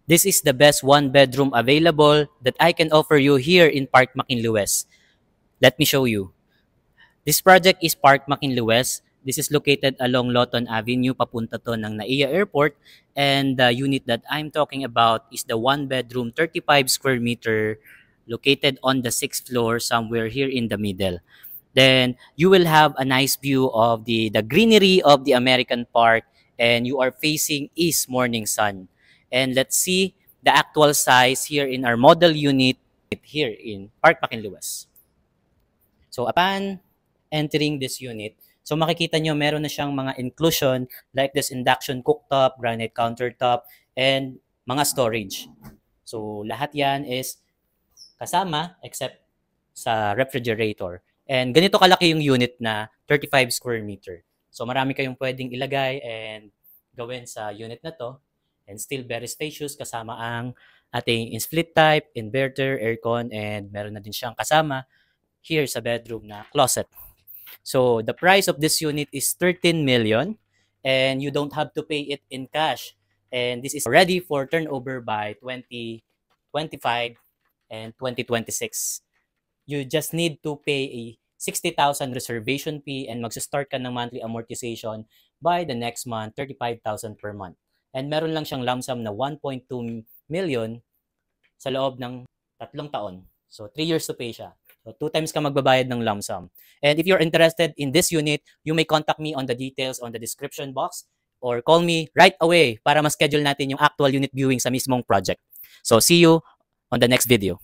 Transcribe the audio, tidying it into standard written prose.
This is the best one-bedroom available that I can offer you here in Park Makinluwes. Let me show you. This project is Park Makinluwes. This is located along Loton Avenue, papunta to ng NAIA Airport. And the unit that I'm talking about is the one-bedroom, 35 square meter, located on the 6th floor, somewhere here in the middle. Then you will have a nice view of the greenery of the American Park, and you are facing east morning sun. And let's see the actual size here in our model unit here in Park Makinluwes. So upon entering this unit, so makikita nyo meron na siyang mga inclusion like this induction cooktop, granite countertop, and mga storage. So lahat yan is kasama except sa refrigerator. And ganito kalaki yung unit na 35 square meter. So marami kayong pwedeng ilagay and gawin sa unit na to. And still very spacious, kasama ang ating split type, inverter, aircon, and meron na din siyang kasama here sa bedroom na closet. So the price of this unit is 13 million and you don't have to pay it in cash. And this is ready for turnover by 2025 and 2026. You just need to pay a 60,000 reservation fee and mag-start ka ng monthly amortization by the next month, 35,000 per month. And meron lang siyang lump sum na 1.2 million sa loob ng 3 taon. So 3 years to pay siya. So 2 times ka magbabayad ng lump sum. And if you're interested in this unit, you may contact me on the details on the description box or call me right away para ma-schedule natin yung actual unit viewing sa mismong project. So see you on the next video.